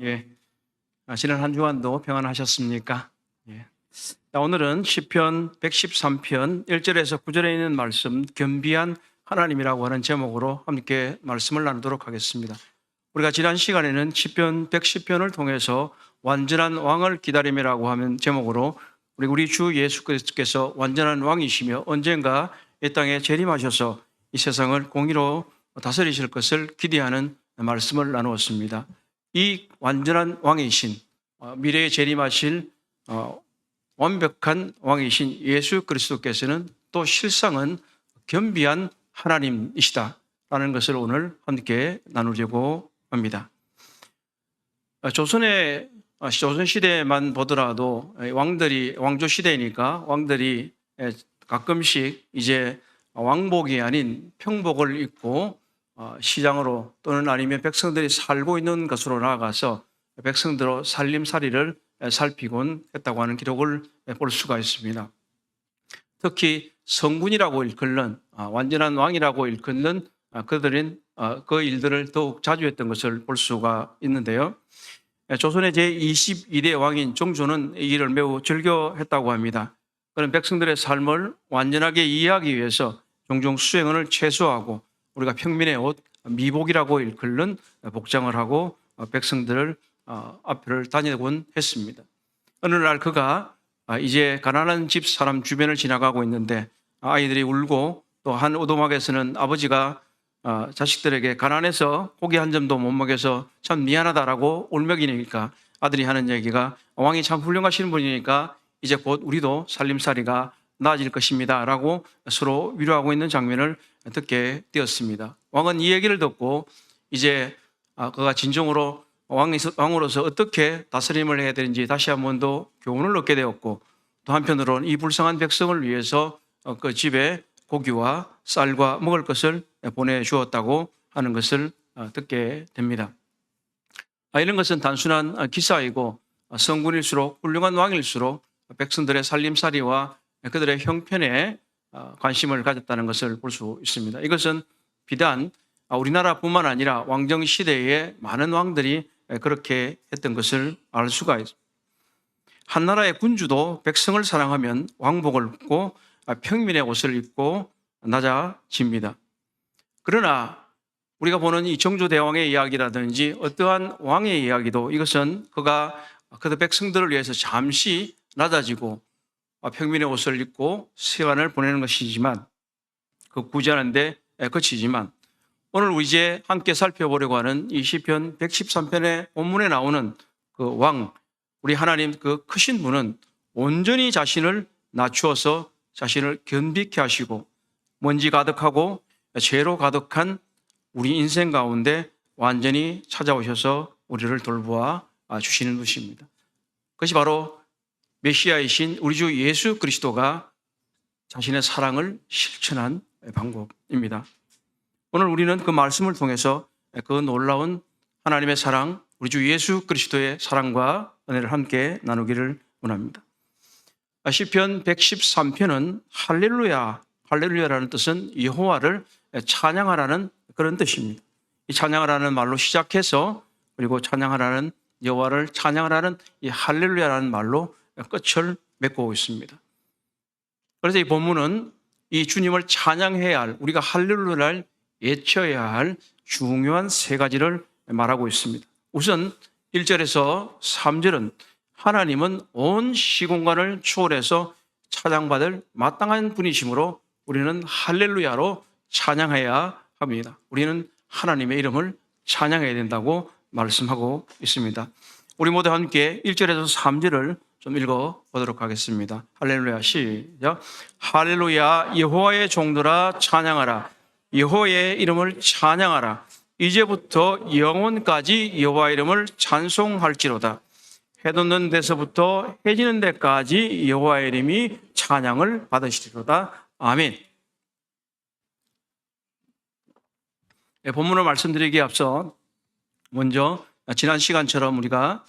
예, 지난 한 주간도 평안하셨습니까? 예. 자, 오늘은 시편 113편 1절에서 9절에 있는 말씀 겸비한 하나님이라고 하는 제목으로 함께 말씀을 나누도록 하겠습니다. 우리가 지난 시간에는 시편 110편을 통해서 완전한 왕을 기다림이라고 하는 제목으로 우리 주 예수 그리스도께서 완전한 왕이시며 언젠가 이 땅에 재림하셔서 이 세상을 공의로 다스리실 것을 기대하는 말씀을 나누었습니다. 이 완전한 왕이신 미래에 재림하실 완벽한 왕이신 예수 그리스도께서는 또 실상은 겸비한 하나님이시다라는 것을 오늘 함께 나누려고 합니다. 조선 시대만 보더라도 왕조 시대니까 왕들이 가끔씩 이제 왕복이 아닌 평복을 입고 시장으로 또는 아니면 백성들이 살고 있는 곳으로 나아가서 백성들의 살림살이를 살피곤 했다고 하는 기록을 볼 수가 있습니다. 특히 성군이라고 일컫는 완전한 왕이라고 일컫는 그들은 그 일들을 더욱 자주 했던 것을 볼 수가 있는데요. 조선의 제22대 왕인 정조는 이 일을 매우 즐겨했다고 합니다. 그런 백성들의 삶을 완전하게 이해하기 위해서 종종 수행원을 최소화하고 우리가 평민의 옷, 미복이라고 일컫는 복장을 하고 백성들을 앞을 다니곤 했습니다. 어느 날 그가 이제 가난한 집 사람 주변을 지나가고 있는데 아이들이 울고 또 한 오두막에서는 아버지가 자식들에게 가난해서 고기 한 점도 못 먹여서 참 미안하다라고 울먹이니까 아들이 하는 얘기가 왕이 참 훌륭하신 분이니까 이제 곧 우리도 살림살이가 나아질 것입니다 라고 서로 위로하고 있는 장면을 듣게 되었습니다. 왕은 이 얘기를 듣고 이제 그가 진정으로 왕으로서 어떻게 다스림을 해야 되는지 다시 한 번 더 교훈을 얻게 되었고 또 한편으로는 이 불쌍한 백성을 위해서 그 집에 고기와 쌀과 먹을 것을 보내주었다고 하는 것을 듣게 됩니다. 이런 것은 단순한 기사이고 성군일수록 훌륭한 왕일수록 백성들의 살림살이와 그들의 형편에 관심을 가졌다는 것을 볼 수 있습니다. 이것은 비단 우리나라뿐만 아니라 왕정 시대의 많은 왕들이 그렇게 했던 것을 알 수가 있습니다. 한 나라의 군주도 백성을 사랑하면 왕복을 입고 평민의 옷을 입고 낮아집니다. 그러나 우리가 보는 이 정조대왕의 이야기라든지 어떠한 왕의 이야기도 이것은 그가 그 백성들을 위해서 잠시 낮아지고 평민의 옷을 입고 시간을 보내는 것이지만 그 구제하는 데 그치지만 오늘 우리 이제 함께 살펴보려고 하는 이 시편 113편의 본문에 나오는 그 왕, 우리 하나님 그 크신 분은 온전히 자신을 낮추어서 자신을 견비케 하시고 먼지 가득하고 죄로 가득한 우리 인생 가운데 완전히 찾아오셔서 우리를 돌보아 주시는 것입니다. 그것이 바로 메시아이신 우리 주 예수 그리스도가 자신의 사랑을 실천한 방법입니다. 오늘 우리는 그 말씀을 통해서 그 놀라운 하나님의 사랑, 우리 주 예수 그리스도의 사랑과 은혜를 함께 나누기를 원합니다. 시편 113편은 할렐루야라는 뜻은 여호와를 찬양하라는 그런 뜻입니다. 이 찬양하라는 말로 시작해서 그리고 찬양하라는 여호와를 찬양하라는 이 할렐루야라는 말로 끝을 맺고 있습니다. 그래서 이 본문은 이 주님을 찬양해야 할, 우리가 할렐루야를 외쳐야 할 중요한 세 가지를 말하고 있습니다. 우선 1절에서 3절은 하나님은 온 시공간을 초월해서 찬양받을 마땅한 분이시므로 우리는 할렐루야로 찬양해야 합니다. 우리는 하나님의 이름을 찬양해야 된다고 말씀하고 있습니다. 우리 모두 함께 1절에서 3절을 좀 읽어보도록 하겠습니다. 할렐루야 시작. 할렐루야 여호와의 종들아 찬양하라. 여호와의 이름을 찬양하라. 이제부터 영원까지 여호와 이름을 찬송할지로다. 해 돋는 데서부터 해 지는 데까지 여호와의 이름이 찬양을 받으시리로다. 아멘. 본문을 말씀드리기에 앞서 먼저 지난 시간처럼 우리가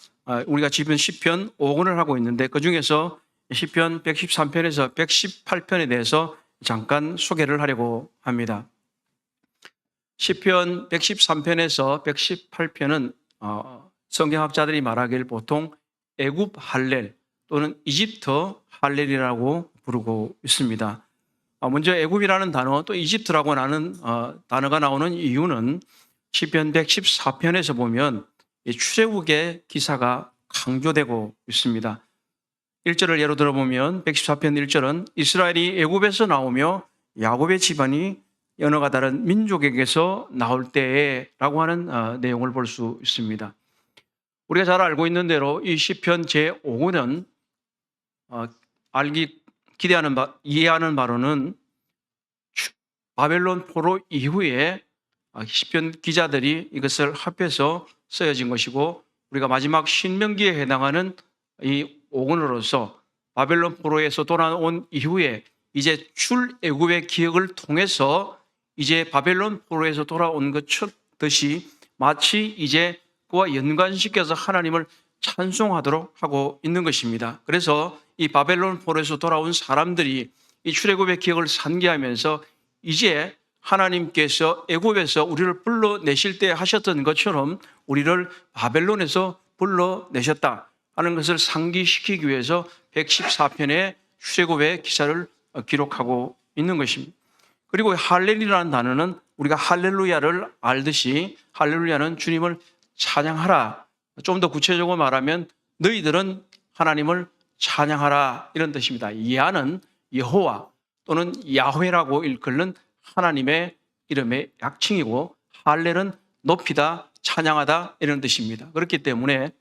지금 시편 5권을 하고 있는데 그중에서 시편 113편에서 118편에 대해서 잠깐 소개를 하려고 합니다. 시편 113편에서 118편은 성경학자들이 말하길 보통 애굽 할렐 또는 이집트 할렐이라고 부르고 있습니다. 먼저 애굽이라는 단어 또 이집트라고 하는 단어가 나오는 이유는 시편 114편에서 보면 이 출애굽의 기사가 강조되고 있습니다. 1절을 예로 들어보면 114편 1절은 이스라엘이 애굽에서 나오며 야곱의 집안이 언어가 다른 민족에게서 나올 때에 라고 하는 내용을 볼 수 있습니다. 우리가 잘 알고 있는 대로 이 시편 제5구는 이해하는 바로는 바벨론 포로 이후에 시편 기자들이 이것을 합해서 쓰여진 것이고 우리가 마지막 신명기에 해당하는 이 5권으로서 바벨론 포로에서 돌아온 이후에 이제 출애굽의 기억을 통해서 이제 바벨론 포로에서 돌아온 것듯이 마치 이제 그와 연관시켜서 하나님을 찬송하도록 하고 있는 것입니다. 그래서 이 바벨론 포로에서 돌아온 사람들이 이 출애굽의 기억을 상기하면서 이제 하나님께서 애굽에서 우리를 불러내실 때 하셨던 것처럼 우리를 바벨론에서 불러내셨다 하는 것을 상기시키기 위해서 114편의 출애굽의 기사를 기록하고 있는 것입니다. 그리고 할렐이라는 단어는 우리가 할렐루야를 알듯이 할렐루야는 주님을 찬양하라. 좀 더 구체적으로 말하면 너희들은 하나님을 찬양하라 이런 뜻입니다. 야는 여호와 또는 야훼라고 일컫는 하나님의 이름의 약칭이고 할렐은 높이다, 찬양하다 이런 뜻입니다. 그렇기 때문에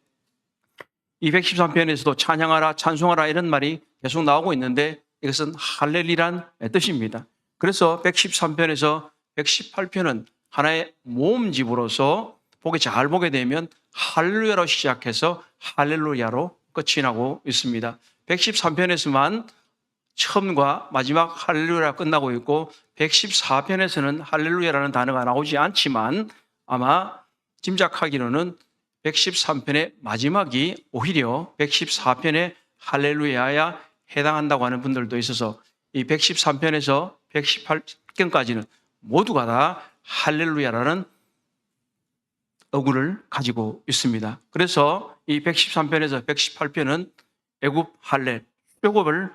이 113편에서도 찬양하라, 찬송하라 이런 말이 계속 나오고 있는데 이것은 할렐이란 뜻입니다. 그래서 113편에서 118편은 하나의 모음집으로서 잘 보게 되면 할렐루야로 시작해서 할렐루야로 끝이 나고 있습니다. 113편에서만 처음과 마지막 할렐루야가 끝나고 있고 114편에서는 할렐루야라는 단어가 나오지 않지만 아마 짐작하기로는 113편의 마지막이 오히려 114편의 할렐루야에 해당한다고 하는 분들도 있어서 이 113편에서 118편까지는 모두가 다 할렐루야라는 어구를 가지고 있습니다. 그래서 이 113편에서 118편은 애굽 할렐, 출애굽을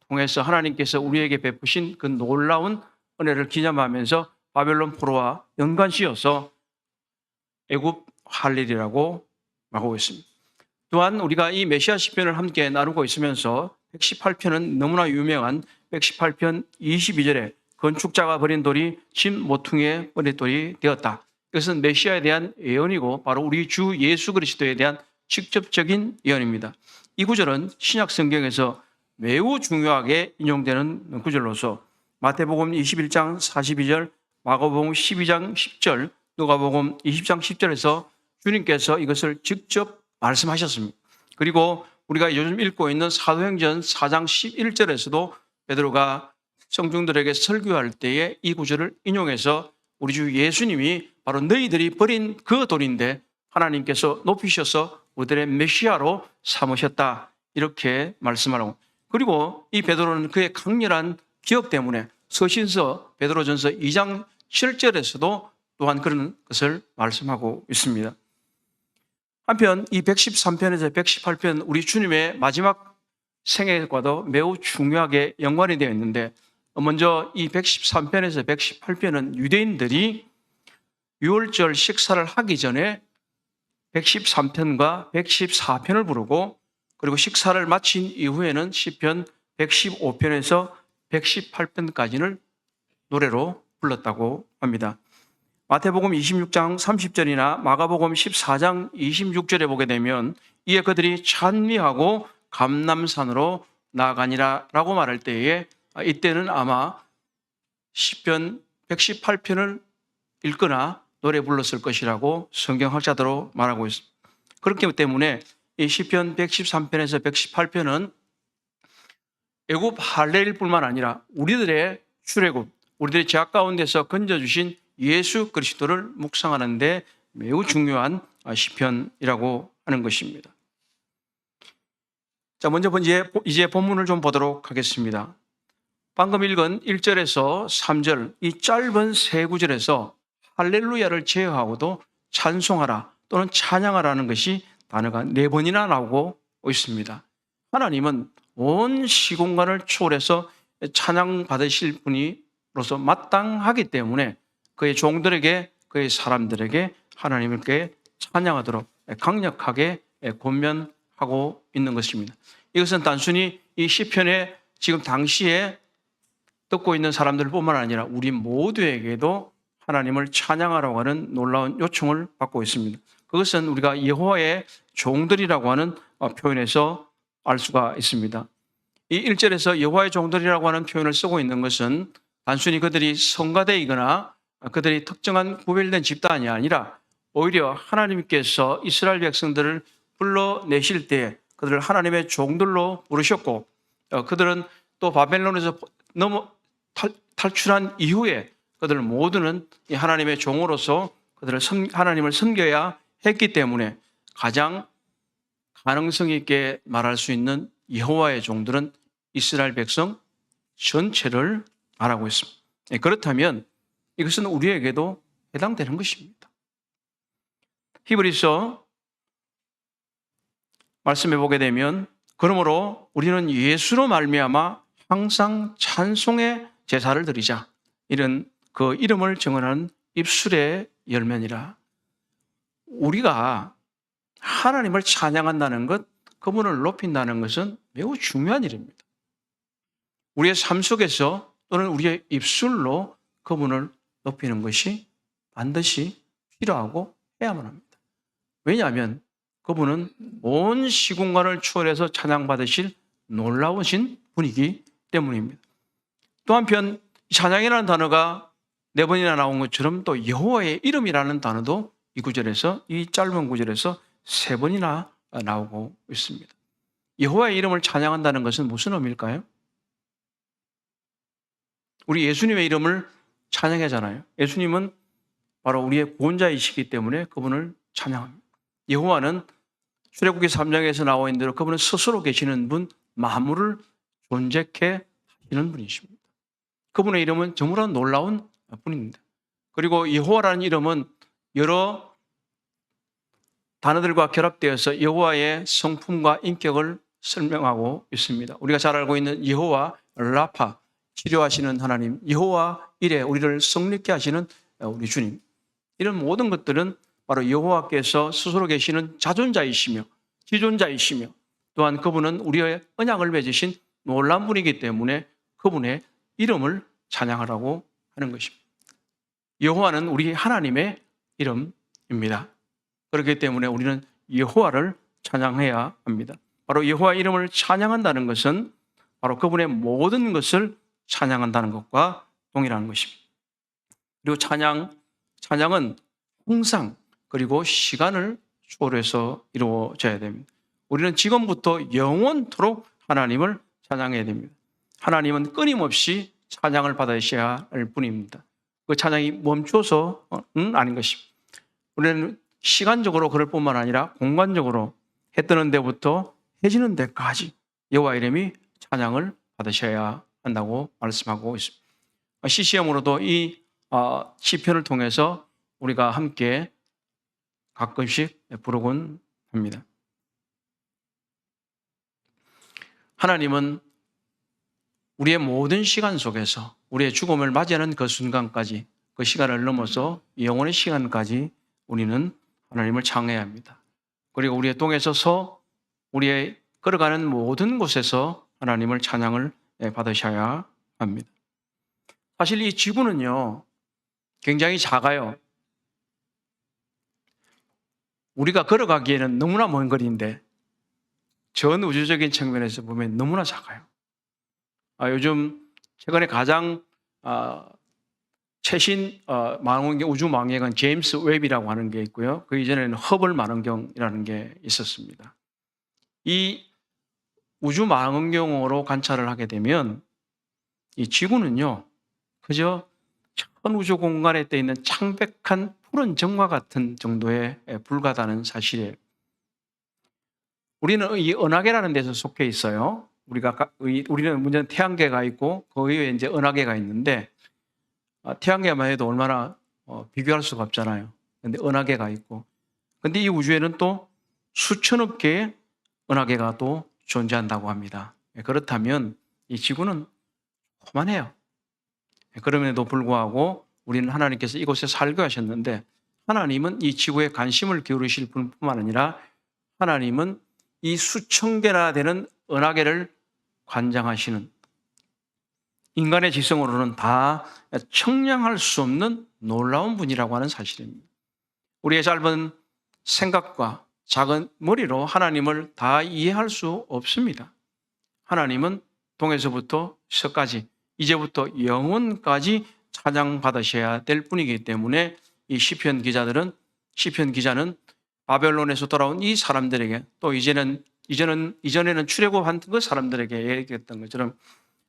통해서 하나님께서 우리에게 베푸신 그 놀라운 은혜를 기념하면서 바벨론 포로와 연관지어서 애굽 할렐이라고 말하고 있습니다. 또한 우리가 이 메시아 시편을 함께 나누고 있으면서 118편은 너무나 유명한 118편 22절에 건축자가 버린 돌이 집 모퉁이에 버린 돌이 되었다. 이것은 메시아에 대한 예언이고 바로 우리 주 예수 그리스도에 대한 직접적인 예언입니다. 이 구절은 신약 성경에서 매우 중요하게 인용되는 구절로서 마태복음 21장 42절, 마가복음 12장 10절, 누가복음 20장 10절에서 주님께서 이것을 직접 말씀하셨습니다. 그리고 우리가 요즘 읽고 있는 사도행전 4장 11절에서도 베드로가 성중들에게 설교할 때에 이 구절을 인용해서 우리 주 예수님이 바로 너희들이 버린 그 돌인데 하나님께서 높이셔서 우리들의 메시아로 삼으셨다 이렇게 말씀하라고. 그리고 이 베드로는 그의 강렬한 기억 때문에 서신서 베드로전서 2장 7절에서도 또한 그런 것을 말씀하고 있습니다. 한편 이 113편에서 118편 우리 주님의 마지막 생애과도 매우 중요하게 연관이 되어 있는데 먼저 이 113편에서 118편은 유대인들이 유월절 식사를 하기 전에 113편과 114편을 부르고 그리고 식사를 마친 이후에는 시편 115편에서 118편까지를 노래로 불렀다고 합니다. 마태복음 26장 30절이나 마가복음 14장 26절에 보게 되면 이에 그들이 찬미하고 감람산으로 나아가니라 라고 말할 때에 이때는 아마 시편 118편을 읽거나 노래 불렀을 것이라고 성경학자들로 말하고 있습니다. 그렇기 때문에 이 시편 113편에서 118편은 애굽 할렐뿐만 아니라 우리들의 출애굽, 우리들의 죄악 가운데서 건져주신 예수 그리스도를 묵상하는 데 매우 중요한 시편이라고 하는 것입니다. 자, 먼저 이제 본문을 좀 보도록 하겠습니다. 방금 읽은 1절에서 3절 이 짧은 세 구절에서 할렐루야를 제어하고도 찬송하라 또는 찬양하라는 것이 단어가 4번이나 나오고 있습니다. 하나님은 온 시공간을 초월해서 찬양받으실 분이로서 마땅하기 때문에 그의 종들에게, 그의 사람들에게 하나님께 찬양하도록 강력하게 권면하고 있는 것입니다. 이것은 단순히 이 시편에 지금 당시에 듣고 있는 사람들뿐만 아니라 우리 모두에게도 하나님을 찬양하라고 하는 놀라운 요청을 받고 있습니다. 그것은 우리가 여호와의 종들이라고 하는 표현에서 알 수가 있습니다. 이 1절에서 여호와의 종들이라고 하는 표현을 쓰고 있는 것은 단순히 그들이 성가대이거나 그들이 특정한 구별된 집단이 아니라 오히려 하나님께서 이스라엘 백성들을 불러내실 때 그들을 하나님의 종들로 부르셨고, 그들은 또 바벨론에서 탈출한 이후에 그들 모두는 하나님의 종으로서 그들을 하나님을 섬겨야 했기 때문에 가장 가능성 있게 말할 수 있는 여호와의 종들은 이스라엘 백성 전체를 말하고 있습니다. 그렇다면 이것은 우리에게도 해당되는 것입니다. 히브리서 말씀해 보게 되면, 그러므로 우리는 예수로 말미암아 항상 찬송의 제사를 드리자, 이런 그 이름을 증언하는 입술의 열매니라. 우리가 하나님을 찬양한다는 것, 그분을 높인다는 것은 매우 중요한 일입니다. 우리의 삶 속에서 또는 우리의 입술로 그분을 높이는 것이 반드시 필요하고 해야만 합니다. 왜냐하면 그분은 온 시공간을 초월해서 찬양받으실 놀라우신 분이기 때문입니다. 또 한편 찬양이라는 단어가 4번이나 나온 것처럼 또 여호와의 이름이라는 단어도 이 구절에서, 이 짧은 구절에서 3번이나 나오고 있습니다. 여호와의 이름을 찬양한다는 것은 무슨 의미일까요? 우리 예수님의 이름을 찬양하잖아요. 예수님은 바로 우리의 구원자이시기 때문에 그분을 찬양합니다. 여호와는 출애굽기 3장에서 나와 있는 대로 그분은 스스로 계시는 분, 만물을 존재케 하시는 분이십니다. 그분의 이름은 정말 놀라운 분입니다. 그리고 여호와라는 이름은 여러 단어들과 결합되어서 여호와의 성품과 인격을 설명하고 있습니다. 우리가 잘 알고 있는 여호와 라파, 치료하시는 하나님, 여호와 이레, 우리를 성립케 하시는 우리 주님, 이런 모든 것들은 바로 여호와께서 스스로 계시는 자존자이시며 지존자이시며, 또한 그분은 우리의 언약을 맺으신 놀라운 분이기 때문에 그분의 이름을 찬양하라고 하는 것입니다. 여호와는 우리 하나님의 이름입니다. 그렇기 때문에 우리는 여호와를 찬양해야 합니다. 바로 여호와 이름을 찬양한다는 것은 바로 그분의 모든 것을 찬양한다는 것과 동일한 것입니다. 그리고 찬양은 항상, 그리고 시간을 초월해서 이루어져야 됩니다. 우리는 지금부터 영원토록 하나님을 찬양해야 됩니다. 하나님은 끊임없이 찬양을 받으셔야 할 분입니다. 그 찬양이 멈춰서는 아닌 것입니다. 우리는 시간적으로 그럴 뿐만 아니라 공간적으로 해 뜨는 데부터 해 지는 데까지 여호와 이름이 찬양을 받으셔야 한다고 말씀하고 있습니다. CCM으로도 이 시편을 통해서 우리가 함께 가끔씩 부르곤 합니다. 하나님은 우리의 모든 시간 속에서 우리의 죽음을 맞이하는 그 순간까지, 그 시간을 넘어서 영원의 시간까지 우리는 하나님을 찬양해야 합니다. 그리고 우리의 동에 서서 우리의 걸어가는 모든 곳에서 하나님을 찬양을 받으셔야 합니다. 사실 이 지구는요, 굉장히 작아요. 우리가 걸어가기에는 너무나 먼 거리인데 전 우주적인 측면에서 보면 너무나 작아요. 요즘 최근에 가장 최신 망원경, 우주 망원경은 제임스 웹이라고 하는 게 있고요. 그 이전에는 허블 망원경이라는 게 있었습니다. 이 우주 망원경으로 관찰을 하게 되면 이 지구는요, 그저 전 우주 공간에 떠 있는 창백한 푸른 정화 같은 정도에 불과하다는 사실이에요. 우리는 이 은하계라는 데서 속해 있어요. 우리는 문제는 태양계가 있고 그 위에 이제 은하계가 있는데, 태양계만 해도 얼마나 비교할 수가 없잖아요. 근데 은하계가 있고, 그런데 이 우주에는 또 수천억 개의 은하계가 또 존재한다고 합니다. 그렇다면 이 지구는 그만해요. 그럼에도 불구하고 우리는 하나님께서 이곳에 살게 하셨는데, 하나님은 이 지구에 관심을 기울이실 뿐만 아니라 하나님은 이 수천 개나 되는 은하계를 관장하시는, 인간의 지성으로는 다 청량할 수 없는 놀라운 분이라고 하는 사실입니다. 우리의 짧은 생각과 작은 머리로 하나님을 다 이해할 수 없습니다. 하나님은 동에서부터 서까지, 이제부터 영원까지 찬양받으셔야 될 분이기 때문에 이 시편 기자는 바벨론에서 돌아온 이 사람들에게, 또 이전에는 출애굽한 그 사람들에게 얘기했던 것처럼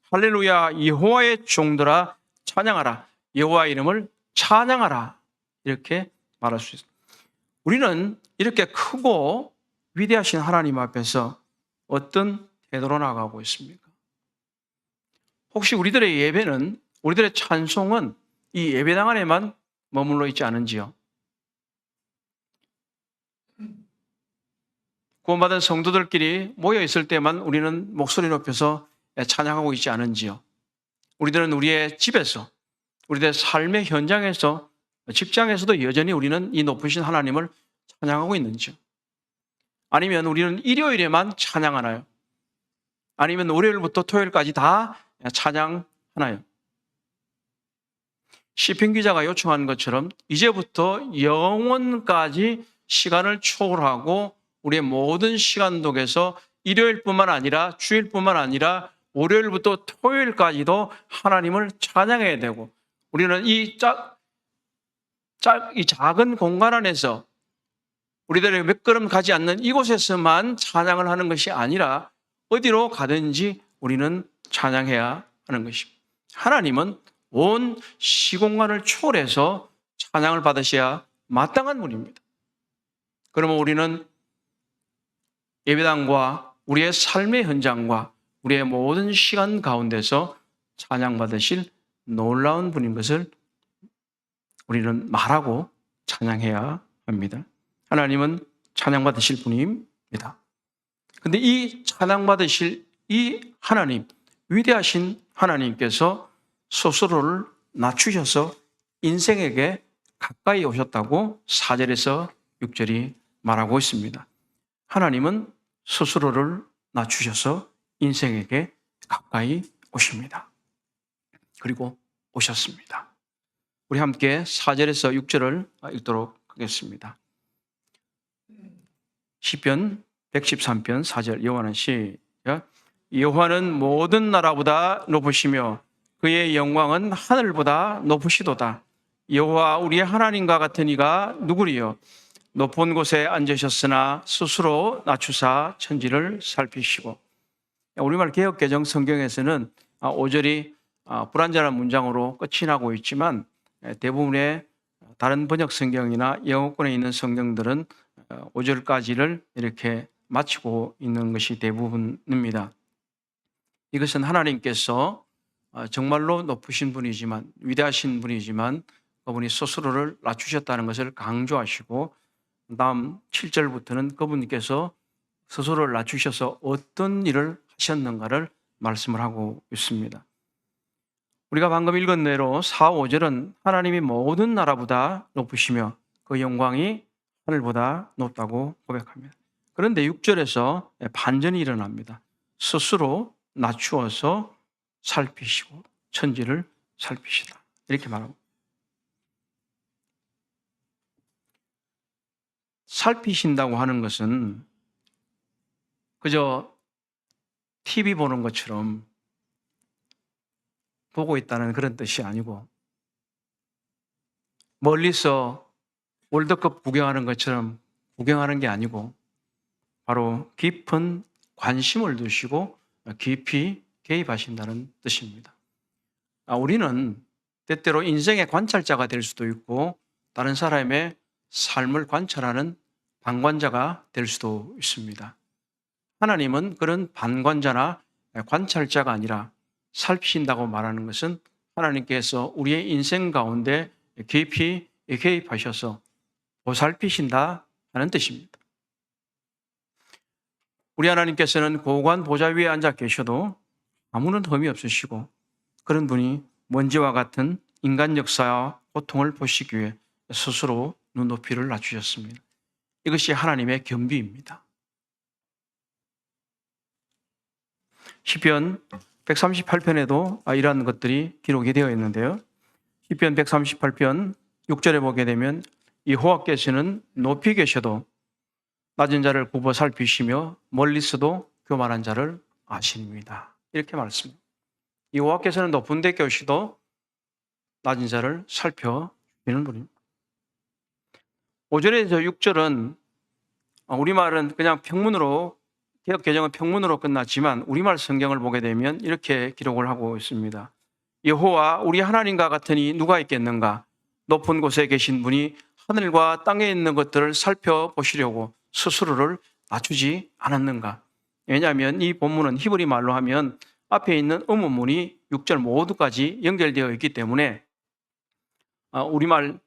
할렐루야 여호와의 종들아 찬양하라, 여호와 이름을 찬양하라, 이렇게 말할 수 있습니다. 우리는 이렇게 크고 위대하신 하나님 앞에서 어떤 태도로 나가고 있습니까? 혹시 우리들의 예배는, 우리들의 찬송은 이 예배당 안에만 머물러 있지 않은지요? 구원받은 성도들끼리 모여 있을 때만 우리는 목소리 높여서 찬양하고 있지 않은지요? 우리들은 우리의 집에서, 우리들의 삶의 현장에서, 직장에서도 여전히 우리는 이 높으신 하나님을 찬양하고 있는지요? 아니면 우리는 일요일에만 찬양하나요? 아니면 월요일부터 토요일까지 다 찬양하나요? 시편 기자가 요청한 것처럼 이제부터 영원까지 시간을 초월하고 우리의 모든 시간독에서 일요일뿐만 아니라 주일뿐만 아니라 월요일부터 토요일까지도 하나님을 찬양해야 되고, 우리는 이 작은 공간 안에서 우리들의 몇 걸음 가지 않는 이곳에서만 찬양을 하는 것이 아니라 어디로 가든지 우리는 찬양해야 하는 것입니다. 하나님은 온 시공간을 초월해서 찬양을 받으셔야 마땅한 분입니다. 그러면 우리는 예배당과 우리의 삶의 현장과 우리의 모든 시간 가운데서 찬양받으실 놀라운 분인 것을 우리는 말하고 찬양해야 합니다. 하나님은 찬양받으실 분입니다. 그런데 이 찬양받으실 이 하나님, 위대하신 하나님께서 스스로를 낮추셔서 인생에게 가까이 오셨다고 4절에서 6절이 말하고 있습니다. 하나님은 스스로를 낮추셔서 인생에게 가까이 오십니다. 그리고 오셨습니다. 우리 함께 4절에서 6절을 읽도록 하겠습니다. 시편 113편 4절, 여호와는 시작. 여호와는 모든 나라보다 높으시며 그의 영광은 하늘보다 높으시도다. 여호와 우리의 하나님과 같은 이가 누구리요? 높은 곳에 앉으셨으나 스스로 낮추사 천지를 살피시고. 우리말 개역개정 성경에서는 5절이 불완전한 문장으로 끝이 나고 있지만 대부분의 다른 번역 성경이나 영어권에 있는 성경들은 5절까지를 이렇게 마치고 있는 것이 대부분입니다. 이것은 하나님께서 정말로 높으신 분이지만, 위대하신 분이지만 그분이 스스로를 낮추셨다는 것을 강조하시고, 다음 7절부터는 그분께서 스스로를 낮추셔서 어떤 일을 하셨는가를 말씀을 하고 있습니다. 우리가 방금 읽은 대로 4, 5절은 하나님이 모든 나라보다 높으시며 그 영광이 하늘보다 높다고 고백합니다. 그런데 6절에서 반전이 일어납니다. 스스로 낮추어서 살피시고 천지를 살피시다, 이렇게 말하고, 살피신다고 하는 것은 그저 TV 보는 것처럼 보고 있다는 그런 뜻이 아니고, 멀리서 월드컵 구경하는 것처럼 구경하는 게 아니고, 바로 깊은 관심을 두시고 깊이 개입하신다는 뜻입니다. 우리는 때때로 인생의 관찰자가 될 수도 있고 다른 사람의 삶을 관찰하는 방관자가 될 수도 있습니다. 하나님은 그런 방관자나 관찰자가 아니라 살피신다고 말하는 것은 하나님께서 우리의 인생 가운데 깊이 개입하셔서 보살피신다 하는 뜻입니다. 우리 하나님께서는 고관 보좌 위에 앉아 계셔도 아무런 흠이 없으시고 그런 분이 먼지와 같은 인간 역사와 고통을 보시기 위해 스스로 눈높이를 낮추셨습니다. 이것이 하나님의 겸비입니다. 시편 138편에도 이러한 것들이 기록이 되어 있는데요. 시편 138편 6절에 보게 되면 여호와께서는 높이 계셔도 낮은 자를 굽어 살피시며 멀리서도 교만한 자를 아십니다. 이렇게 말했습니다. 여호와께서는 높은 데 계시도 낮은 자를 살펴주시는 분입니다. 5절에서 6절은 우리말은 그냥 평문으로, 개역 개정은 평문으로 끝났지만 우리말 성경을 보게 되면 이렇게 기록을 하고 있습니다. 여호와 우리 하나님과 같으니 누가 있겠는가? 높은 곳에 계신 분이 하늘과 땅에 있는 것들을 살펴보시려고 스스로를 낮추지 않았는가? 왜냐하면 이 본문은 히브리 말로 하면 앞에 있는 의문문이 6절 모두까지 연결되어 있기 때문에 우리말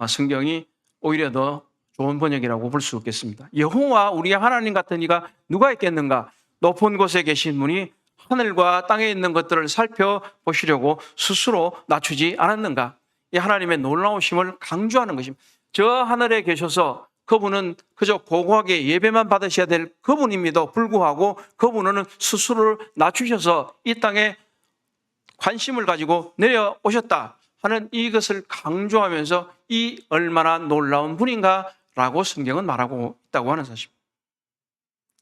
성경이 오히려 더 좋은 번역이라고 볼 수 있겠습니다. 여호와 우리 하나님 같은 이가 누가 있겠는가? 높은 곳에 계신 분이 하늘과 땅에 있는 것들을 살펴보시려고 스스로 낮추지 않았는가? 이 하나님의 놀라우심을 강조하는 것입니다. 저 하늘에 계셔서 그분은 그저 고고하게 예배만 받으셔야 될 그분임에도 불구하고 그분은 스스로를 낮추셔서 이 땅에 관심을 가지고 내려오셨다 하는 이것을 강조하면서 이 얼마나 놀라운 분인가라고 성경은 말하고 있다고 하는 사실입니다.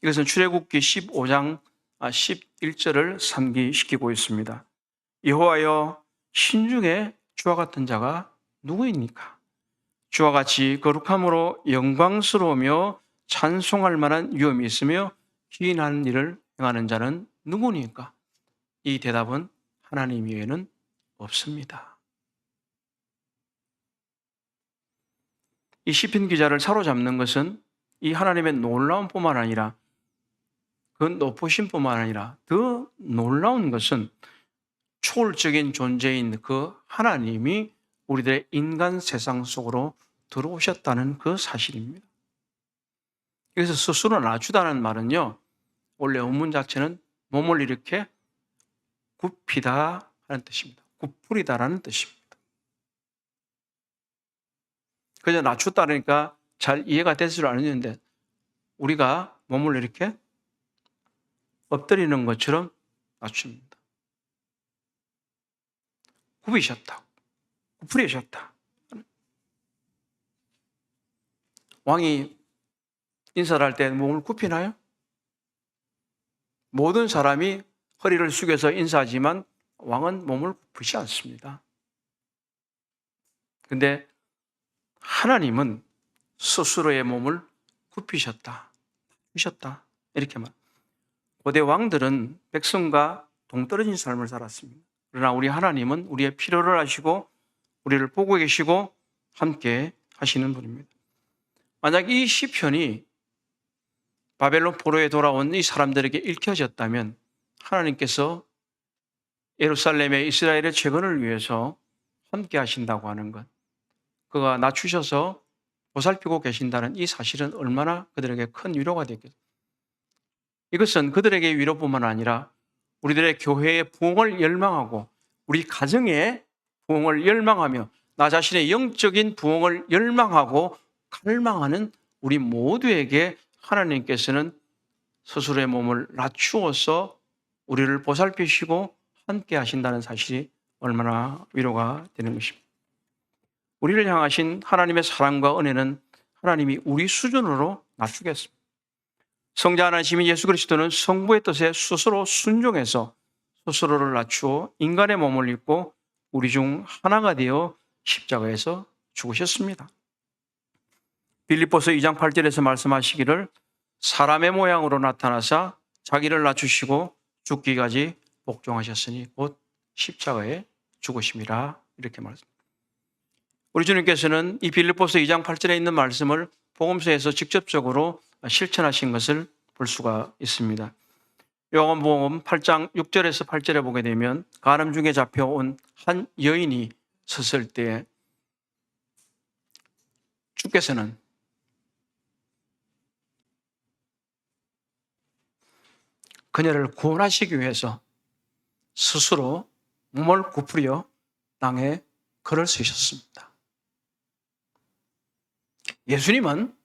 이것은 출애굽기 15장 11절을 상기시키고 있습니다. 여호와여 신중에 주와 같은 자가 누구입니까? 주와 같이 거룩함으로 영광스러우며 찬송할 만한 위엄이 있으며 기인하는 일을 행하는 자는 누구니까? 이 대답은 하나님 외에는 없습니다. 이 시편 기자를 사로잡는 것은 이 하나님의 놀라움뿐만 아니라 그 높으심뿐만 아니라 더 놀라운 것은 초월적인 존재인 그 하나님이 우리들의 인간 세상 속으로 들어오셨다는 그 사실입니다. 그래서 스스로 낮추다는 말은요, 원래 원문 자체는 몸을 이렇게 굽히다 하는 뜻입니다. 굽부리다라는 뜻입니다. 그저 낮췄다니까 잘 이해가 되지 않는데 우리가 몸을 이렇게 엎드리는 것처럼 낮춥니다. 굽이셨다. 굽부리셨다. 왕이 인사를 할 때 몸을 굽히나요? 모든 사람이 허리를 숙여서 인사하지만 왕은 몸을 굽히지 않습니다. 그런데 하나님은 스스로의 몸을 굽히셨다. 굽히셨다. 이렇게 말. 고대 왕들은 백성과 동떨어진 삶을 살았습니다. 그러나 우리 하나님은 우리의 필요를 아시고 우리를 보고 계시고 함께 하시는 분입니다. 만약 이 시편이 바벨론 포로에 돌아온 이 사람들에게 읽혀졌다면 하나님께서 예루살렘의 이스라엘의 재건을 위해서 함께 하신다고 하는 것, 그가 낮추셔서 보살피고 계신다는 이 사실은 얼마나 그들에게 큰 위로가 되겠습니까? 이것은 그들에게 위로뿐만 아니라 우리들의 교회의 부흥을 열망하고 우리 가정의 부흥을 열망하며 나 자신의 영적인 부흥을 열망하고 갈망하는 우리 모두에게 하나님께서는 스스로의 몸을 낮추어서 우리를 보살피시고 함께 하신다는 사실이 얼마나 위로가 되는 것입니다. 우리를 향하신 하나님의 사랑과 은혜는 하나님이 우리 수준으로 낮추겠습니다. 성자 하나님이 예수 그리스도는 성부의 뜻에 스스로 순종해서 스스로를 낮추어 인간의 몸을 입고 우리 중 하나가 되어 십자가에서 죽으셨습니다. 빌립보서 2장 8절에서 말씀하시기를 사람의 모양으로 나타나사 자기를 낮추시고 죽기까지 복종하셨으니 곧 십자가에 죽으심이라 이렇게 말씀합니다. 우리 주님께서는 이 빌립보서 2장 8절에 있는 말씀을 복음서에서 직접적으로 실천하신 것을 볼 수가 있습니다. 요한복음 8장 6절에서 8절에 보게 되면 간음 중에 잡혀온 한 여인이 섰을 때 주께서는 그녀를 구원하시기 위해서 스스로 몸을 구부려 땅에 걸을 수 있었습니다. 예수님은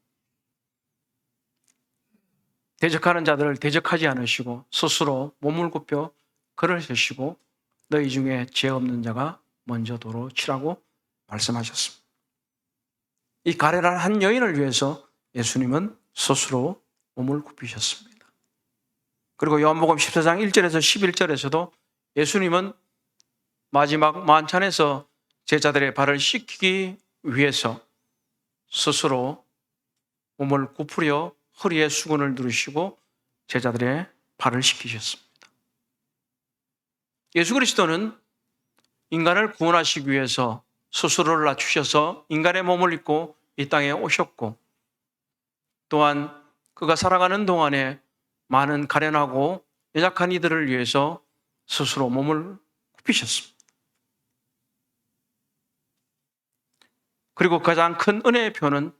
대적하는 자들을 대적하지 않으시고 스스로 몸을 굽혀 걸으시고 너희 중에 죄 없는 자가 먼저 도로 치라고 말씀하셨습니다. 이 가련한 한 여인을 위해서 예수님은 스스로 몸을 굽히셨습니다. 그리고 요한복음 14장 1절에서 11절에서도 예수님은 마지막 만찬에서 제자들의 발을 씻기기 위해서 스스로 몸을 구부려 허리에 수건을 두르시고 제자들의 발을 씻기셨습니다. 예수 그리스도는 인간을 구원하시기 위해서 스스로를 낮추셔서 인간의 몸을 입고 이 땅에 오셨고, 또한 그가 살아가는 동안에 많은 가련하고 연약한 이들을 위해서 스스로 몸을 굽히셨습니다. 그리고 가장 큰 은혜의 표는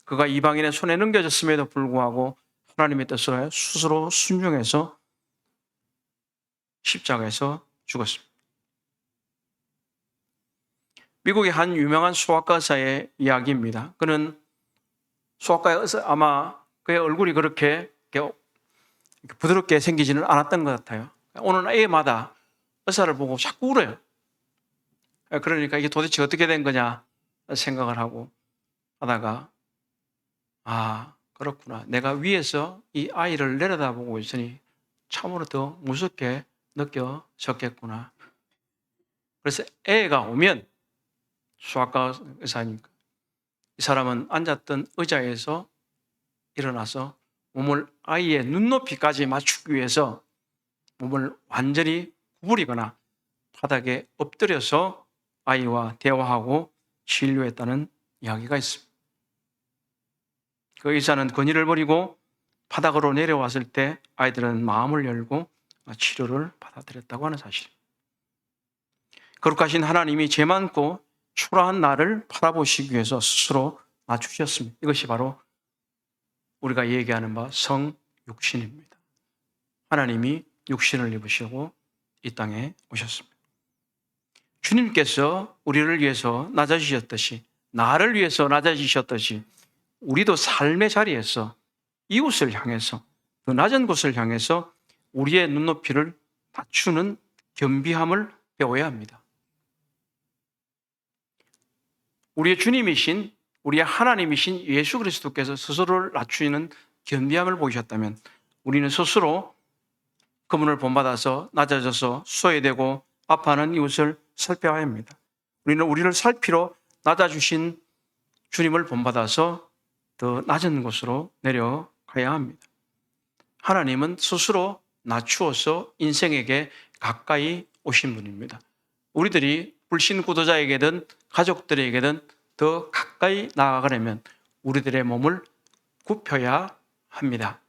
그가 이방인의 손에 넘겨졌음에도 불구하고 하나님의 뜻을 스스로 순종해서 십자가에서 죽었습니다. 미국의 한 유명한 소아과 의사의 이야기입니다. 그는 소아과의 의사, 아마 그의 얼굴이 그렇게 부드럽게 생기지는 않았던 것 같아요. 오는 애마다 의사를 보고 자꾸 울어요. 그러니까 이게 도대체 어떻게 된 거냐 생각을 하고 하다가, 아, 그렇구나. 내가 위에서 이 아이를 내려다보고 있으니 참으로 더 무섭게 느껴졌겠구나. 그래서 애가 오면, 소아과 의사니까, 이 사람은 앉았던 의자에서 일어나서 몸을 아이의 눈높이까지 맞추기 위해서 몸을 완전히 구부리거나 바닥에 엎드려서 아이와 대화하고 진료했다는 이야기가 있습니다. 그 의사는 권위를 버리고 바닥으로 내려왔을 때 아이들은 마음을 열고 치료를 받아들였다고 하는 사실. 거룩하신 하나님이 죄 많고 초라한 나를 바라보시기 위해서 스스로 낮추셨습니다. 이것이 바로 우리가 얘기하는 바 성육신입니다. 하나님이 육신을 입으시고 이 땅에 오셨습니다. 주님께서 우리를 위해서 낮아지셨듯이, 나를 위해서 낮아지셨듯이 우리도 삶의 자리에서 이웃을 향해서, 그 낮은 곳을 향해서 우리의 눈높이를 낮추는 겸비함을 배워야 합니다. 우리의 주님이신, 우리의 하나님이신 예수 그리스도께서 스스로를 낮추는 겸비함을 보이셨다면 우리는 스스로 그분을 본받아서 낮아져서 소외되고 아파하는 이웃을 살펴야 합니다. 우리는 우리를 살피러 낮아주신 주님을 본받아서 더 낮은 곳으로 내려가야 합니다. 하나님은 스스로 낮추어서 인생에게 가까이 오신 분입니다. 우리들이 불신구도자에게든 가족들에게든 더 가까이 나아가려면 우리들의 몸을 굽혀야 합니다.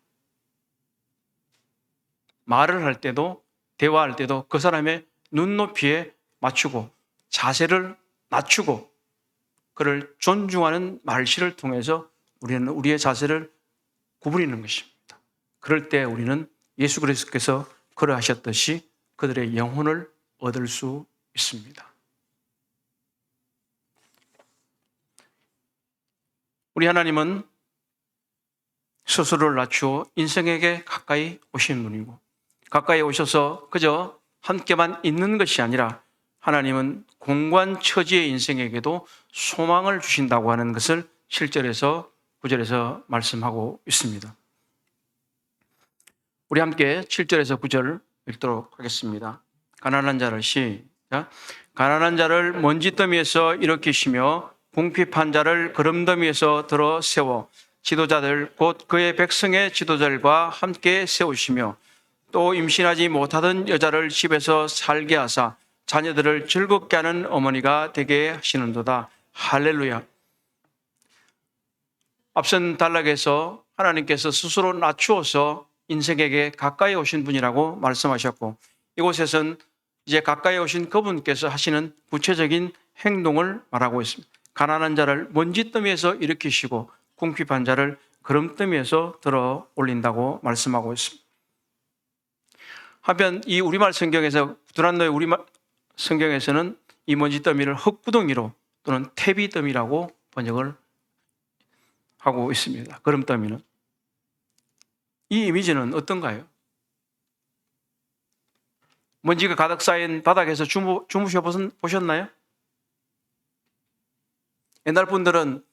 말을 할 때도, 대화할 때도 그 사람의 눈높이에 맞추고 자세를 낮추고 그를 존중하는 말실을 통해서 우리는 우리의 자세를 구부리는 것입니다. 그럴 때 우리는 예수 그리스도께서 그러하셨듯이 그들의 영혼을 얻을 수 있습니다. 우리 하나님은 스스로를 낮추어 인생에게 가까이 오신 분이고, 가까이 오셔서 그저 함께만 있는 것이 아니라 하나님은 공관처지의 인생에게도 소망을 주신다고 하는 것을 7절에서 9절에서 말씀하고 있습니다. 우리 함께 7절에서 9절 읽도록 하겠습니다. 가난한 자를 시작. 가난한 자를 먼지더미에서 일으키시며 궁핍한 자를 거름더미에서 들어 세워 지도자들 곧 그의 백성의 지도자들과 함께 세우시며 또 임신하지 못하던 여자를 집에서 살게 하사 자녀들을 즐겁게 하는 어머니가 되게 하시는도다. 할렐루야. 앞선 단락에서 하나님께서 스스로 낮추어서 인생에게 가까이 오신 분이라고 말씀하셨고, 이곳에서는 이제 가까이 오신 그분께서 하시는 구체적인 행동을 말하고 있습니다. 가난한 자를 먼지더미에서 일으키시고 궁핍한 자를 거름더미에서 들어 올린다고 말씀하고 있습니다. 한편 이 우리말 성경에서 두란노의 우리말 성경에서는 이 먼지더미를 흙구덩이로 또는 태비더미라고 번역을 하고 있습니다. 거름더미는. 이 이미지는 어떤가요? 먼지가 가득 쌓인 바닥에서 주무셔 보셨나요? 옛날 분들은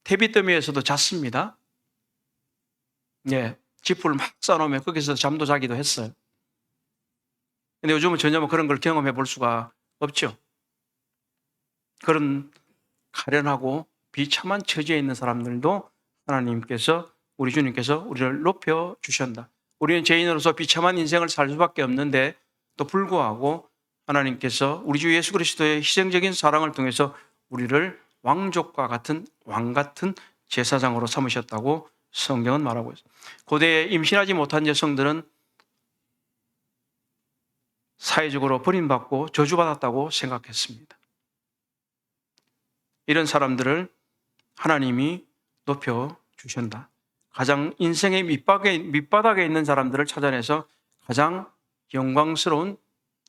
태비더미에서도 잤습니다. 예, 지푸를 막 쌓아놓으면 거기서 잠도 자기도 했어요. 근데 요즘은 전혀 그런 걸 경험해 볼 수가 없죠. 그런 가련하고 비참한 처지에 있는 사람들도 하나님께서, 우리 주님께서 우리를 높여 주셨다. 우리는 죄인으로서 비참한 인생을 살 수밖에 없는데 또 불구하고 하나님께서 우리 주 예수 그리스도의 희생적인 사랑을 통해서 우리를 왕족과 같은 왕 같은 제사장으로 삼으셨다고 성경은 말하고 있습니다. 고대에 임신하지 못한 여성들은 사회적으로 버림받고 저주받았다고 생각했습니다. 이런 사람들을 하나님이 높여 주신다. 가장 인생의 밑바닥에 있는 사람들을 찾아내서 가장 영광스러운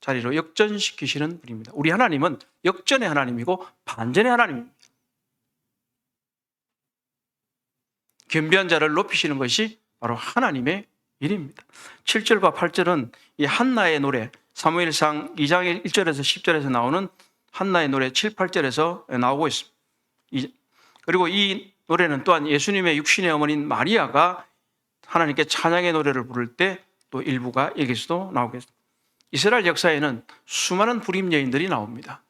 자리로 역전시키시는 분입니다. 우리 하나님은 역전의 하나님이고 반전의 하나님입니다. 겸비한 자를 높이시는 것이 바로 하나님의 일입니다. 7절과 8절은 이 한나의 노래, 사무엘상 2장 1절에서 10절에서 나오는 한나의 노래 7, 8절에서 나오고 있습니다. 그리고 이 노래는 또한 예수님의 육신의 어머니인 마리아가 하나님께 찬양의 노래를 부를 때 또 일부가 여기서도 나오겠습니다. 이스라엘 역사에는 수많은 불임 여인들이 나옵니다.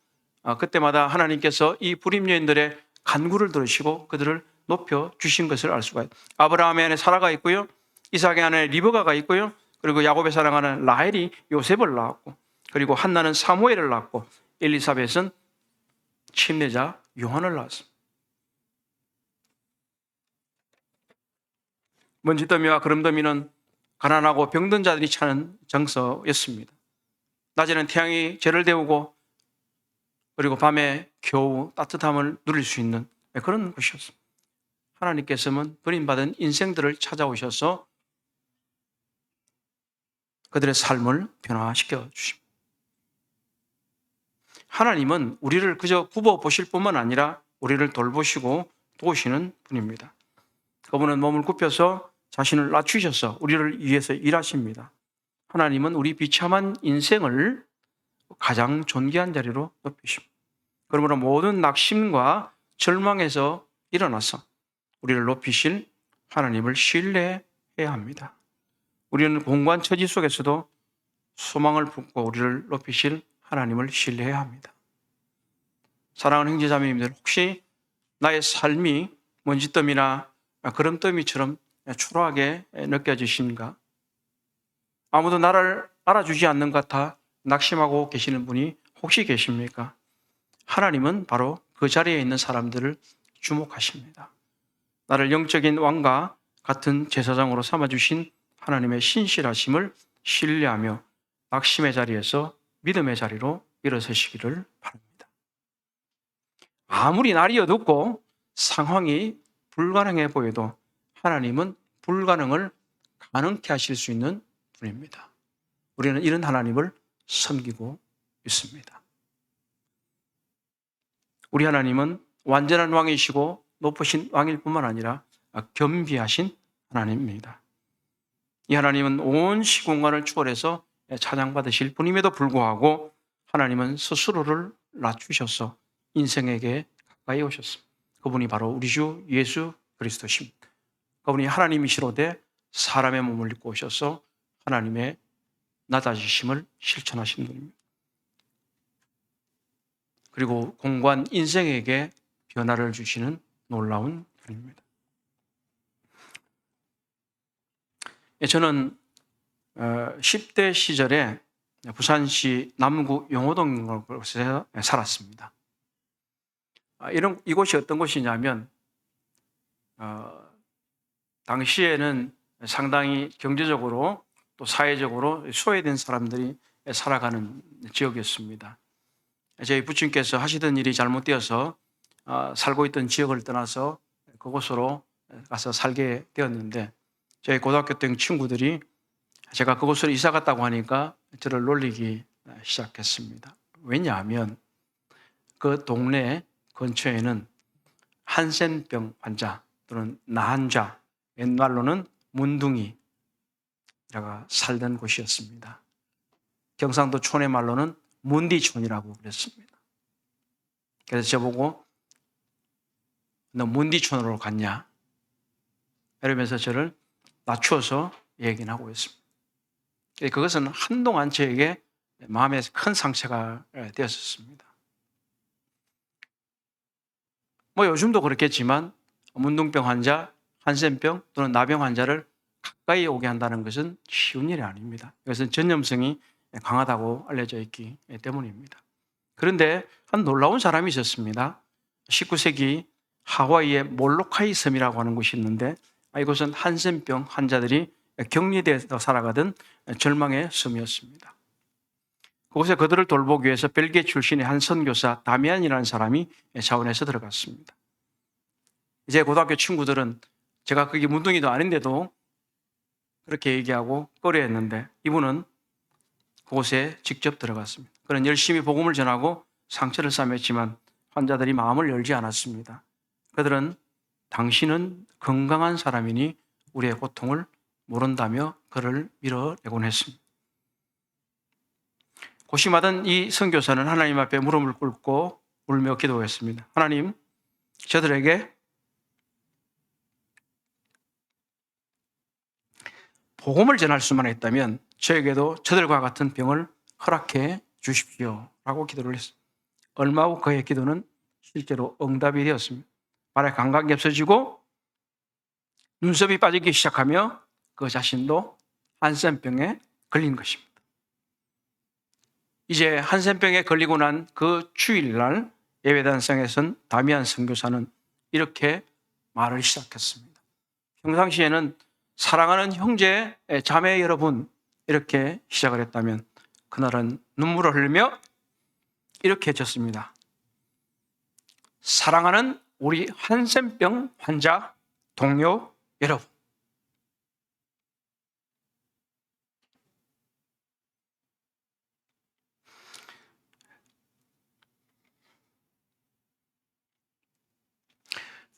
그때마다 하나님께서 이 불임 여인들의 간구를 들으시고 그들을 높여 주신 것을 알 수가 있습니다. 아브라함의 안에 사라가 있고요, 이삭의 안에 리브가가 있고요, 그리고 야곱의 사랑하는 라헬이 요셉을 낳았고, 그리고 한나는 사무엘을 낳았고, 엘리사벳은 침례자 요한을 낳았습니다. 먼지더미와 거름더미는 가난하고 병든 자들이 차는 장소였습니다. 낮에는 태양이 죄를 데우고 그리고 밤에 겨우 따뜻함을 누릴 수 있는 그런 곳이었습니다. 하나님께서는 버림받은 인생들을 찾아오셔서 그들의 삶을 변화시켜 주십니다. 하나님은 우리를 그저 굽어 보실 뿐만 아니라 우리를 돌보시고 도우시는 분입니다. 그분은 몸을 굽혀서 자신을 낮추셔서 우리를 위해서 일하십니다. 하나님은 우리 비참한 인생을 가장 존귀한 자리로 높이십니다. 그러므로 모든 낙심과 절망에서 일어나서 우리를 높이실 하나님을 신뢰해야 합니다. 우리는 공고한 처지 속에서도 소망을 품고 우리를 높이실 하나님을 신뢰해야 합니다. 사랑하는 형제자매님들, 혹시 나의 삶이 먼지더미나 거름더미처럼 초라하게 느껴지십니까? 아무도 나를 알아주지 않는 것 같아 낙심하고 계시는 분이 혹시 계십니까? 하나님은 바로 그 자리에 있는 사람들을 주목하십니다. 나를 영적인 왕과 같은 제사장으로 삼아주신 하나님의 신실하심을 신뢰하며 낙심의 자리에서 믿음의 자리로 일어서시기를 바랍니다. 아무리 날이 어둡고 상황이 불가능해 보여도 하나님은 불가능을 가능케 하실 수 있는 분입니다. 우리는 이런 하나님을 섬기고 있습니다. 우리 하나님은 완전한 왕이시고 높으신 왕일 뿐만 아니라 겸비하신 하나님입니다. 이 하나님은 온 시공간을 초월해서 찬양받으실 분임에도 불구하고 하나님은 스스로를 낮추셔서 인생에게 가까이 오셨습니다. 그분이 바로 우리 주 예수 그리스도십니다. 그분이 하나님이시로되 사람의 몸을 입고 오셔서 하나님의 낮아지심을 실천하신 분입니다. 그리고 공고한 인생에게 변화를 주시는 놀라운 분입니다. 저는 10대 시절에 부산시 남구 용호동에 살았습니다. 이곳이 어떤 곳이냐면 당시에는 상당히 경제적으로 또 사회적으로 소외된 사람들이 살아가는 지역이었습니다. 저희 부친께서 하시던 일이 잘못되어서 살고 있던 지역을 떠나서 그곳으로 가서 살게 되었는데 저희 고등학교 때 친구들이 제가 그곳으로 이사 갔다고 하니까 저를 놀리기 시작했습니다. 왜냐하면 그 동네 근처에는 한센병 환자 또는 나한자, 옛말로는 문둥이가 살던 곳이었습니다. 경상도 촌의 말로는 문디촌이라고 그랬습니다. 그래서 저보고 너 문디촌으로 갔냐? 이러면서 저를 낮추어서 얘기는 하고 있습니다. 그것은 한동안 저에게 마음에 큰 상처가 되었었습니다. 뭐 요즘도 그렇겠지만 문둥병 환자, 한센병 또는 나병 환자를 가까이 오게 한다는 것은 쉬운 일이 아닙니다. 이것은 전염성이 강하다고 알려져 있기 때문입니다. 그런데 한 놀라운 사람이 있었습니다. 19세기 하와이의 몰로카이 섬이라고 하는 곳이 있는데 이곳은 한센병 환자들이 격리되어 살아가던 절망의 섬이었습니다. 그곳에 그들을 돌보기 위해서 벨기에 출신의 한 선교사 다미안이라는 사람이 자원해서 들어갔습니다. 이제 고등학교 친구들은 제가 거기 문둥이도 아닌데도 그렇게 얘기하고 꺼려했는데 이분은 그곳에 직접 들어갔습니다. 그는 열심히 복음을 전하고 상처를 싸맸지만 환자들이 마음을 열지 않았습니다. 그들은 당신은 건강한 사람이니 우리의 고통을 모른다며 그를 밀어내곤 했습니다. 고심하던 이 선교사는 하나님 앞에 무릎을 꿇고 울며 기도했습니다. 하나님, 저들에게 복음을 전할 수만 있다면 저에게도 저들과 같은 병을 허락해 주십시오 라고 기도를 했습니다. 얼마 후 그의 기도는 실제로 응답이 되었습니다. 발에 감각이 없어지고 눈썹이 빠지기 시작하며 그 자신도 한센병에 걸린 것입니다. 이제 한센병에 걸리고 난 그 주일날 예배단상에선 다미안 선교사는 이렇게 말을 시작했습니다. 평상시에는 사랑하는 형제, 자매 여러분 이렇게 시작을 했다면 그날은 눈물을 흘리며 이렇게 해줬습니다. 사랑하는 우리 한센병 환자 동료 여러분,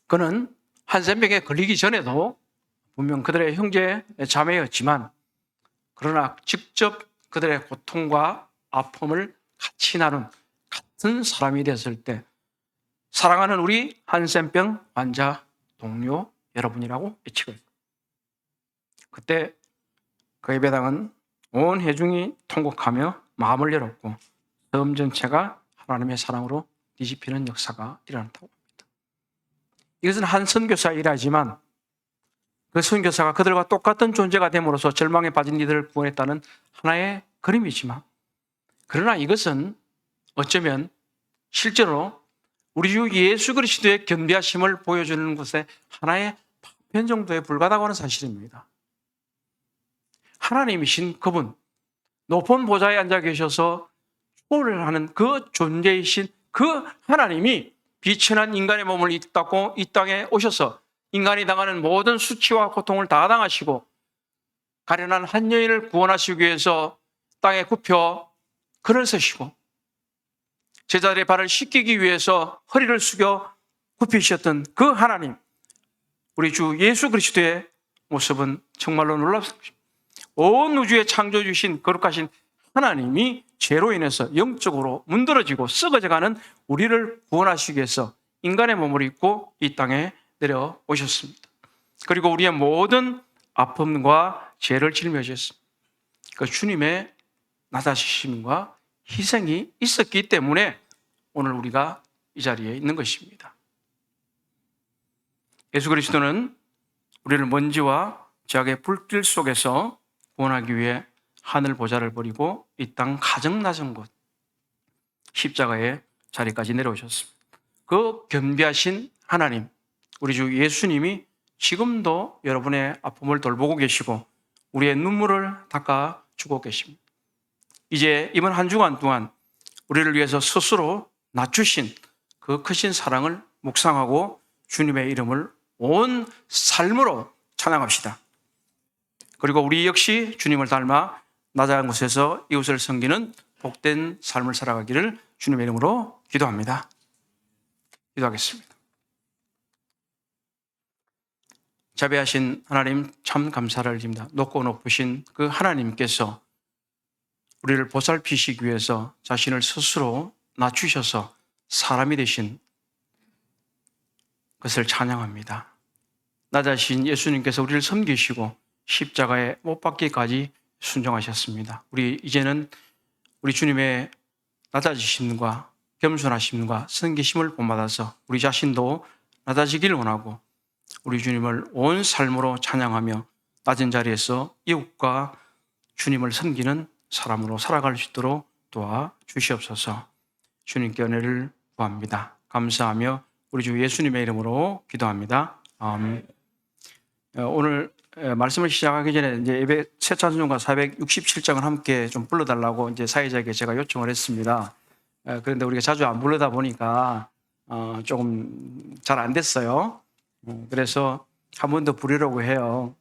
그는 한센병에 걸리기 전에도 분명 그들의 형제 자매였지만 그러나 직접 그들의 고통과 아픔을 같이 나눈 같은 사람이 됐을 때 사랑하는 우리 한센병 환자 동료 여러분이라고 외치고 있습니다. 그때 그 예배당은 온 회중이 통곡하며 마음을 열었고 섬 전체가 하나님의 사랑으로 뒤집히는 역사가 일어났다고 합니다. 이것은 한 선교사의 일이지만 그 선교사가 그들과 똑같은 존재가 됨으로써 절망에 빠진 이들을 구원했다는 하나의 그림이지만 그러나 이것은 어쩌면 실제로 우리 주 예수 그리스도의 견비하심을 보여주는 것의 하나의 파편 정도에 불과하다고 하는 사실입니다. 하나님이신 그분, 높은 보좌에 앉아 계셔서 초월을 하는 그 존재이신 그 하나님이 비천한 인간의 몸을 입고 이 땅에 오셔서 인간이 당하는 모든 수치와 고통을 다 당하시고 가련한 한 여인을 구원하시기 위해서 땅에 굽혀 글을 쓰시고 제자들의 발을 씻기기 위해서 허리를 숙여 굽히셨던 그 하나님, 우리 주 예수 그리스도의 모습은 정말로 놀랍습니다. 온 우주의 창조주신 거룩하신 하나님이 죄로 인해서 영적으로 문드러지고 썩어져가는 우리를 구원하시기 위해서 인간의 몸을 입고 이 땅에 내려오셨습니다. 그리고 우리의 모든 아픔과 죄를 짊어지셨습니다. 그 주님의 나다시심과 희생이 있었기 때문에 오늘 우리가 이 자리에 있는 것입니다. 예수 그리스도는 우리를 먼지와 죄악의 불길 속에서 구원하기 위해 하늘 보좌를 버리고 이 땅 가정 낮은 곳 십자가의 자리까지 내려오셨습니다. 그 겸비하신 하나님, 우리 주 예수님이 지금도 여러분의 아픔을 돌보고 계시고 우리의 눈물을 닦아주고 계십니다. 이제 이번 한 주간 동안 우리를 위해서 스스로 낮추신 그 크신 사랑을 묵상하고 주님의 이름을 온 삶으로 찬양합시다. 그리고 우리 역시 주님을 닮아 나 작은 곳에서 이웃을 섬기는 복된 삶을 살아가기를 주님의 이름으로 기도합니다. 기도하겠습니다. 자비하신 하나님 참 감사를 드립니다. 높고 높으신 그 하나님께서 우리를 보살피시기 위해서 자신을 스스로 낮추셔서 사람이 되신 것을 찬양합니다. 나 자신 예수님께서 우리를 섬기시고 십자가에 못 박기까지 순종하셨습니다. 우리 이제는 우리 주님의 낮아지심과 겸손하심과 섬기심을 본받아서 우리 자신도 낮아지기를 원하고 우리 주님을 온 삶으로 찬양하며 낮은 자리에서 이웃과 주님을 섬기는 사람으로 살아갈 수 있도록 도와주시옵소서. 주님께 은혜를 구합니다. 감사하며 우리 주 예수님의 이름으로 기도합니다. 아멘. 오늘 말씀을 시작하기 전에 이제 예배 새 찬송가 467장을 함께 좀 불러달라고 이제 사회자에게 제가 요청을 했습니다. 그런데 우리가 자주 안 부르다 보니까 조금 잘 안 됐어요. 그래서 한 번 더 부르려고 해요.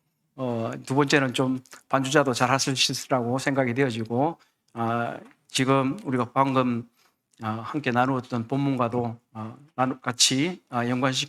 두 번째는 좀 반주자도 잘 하실 수 있으라고 생각이 되어지고, 지금 우리가 방금 함께 나누었던 본문과도 같이 연관시켜